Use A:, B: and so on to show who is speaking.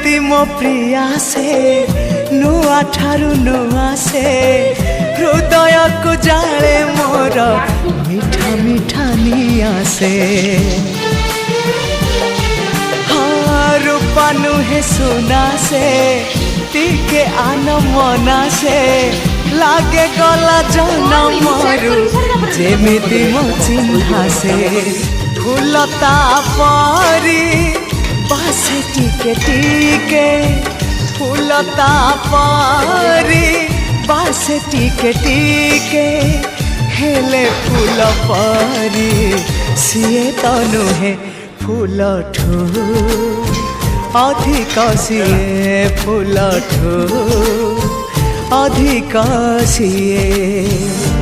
A: जेमिति मो प्रिया से नुआ ठारू नुआ से हृदय को जाले मोर मीठा मीठा निया से हाँ रूपा नुहे सुना से टिके आन मना से लागे गला जनम मरु जेमिति मो चिन्हा से फूलता परी बासे टिके टिके फूलता परी बासे टिके टिके हेले फूल परी सीए तो नुहे फूल ठू अधिक सीए फूल ठू अधिक सीए।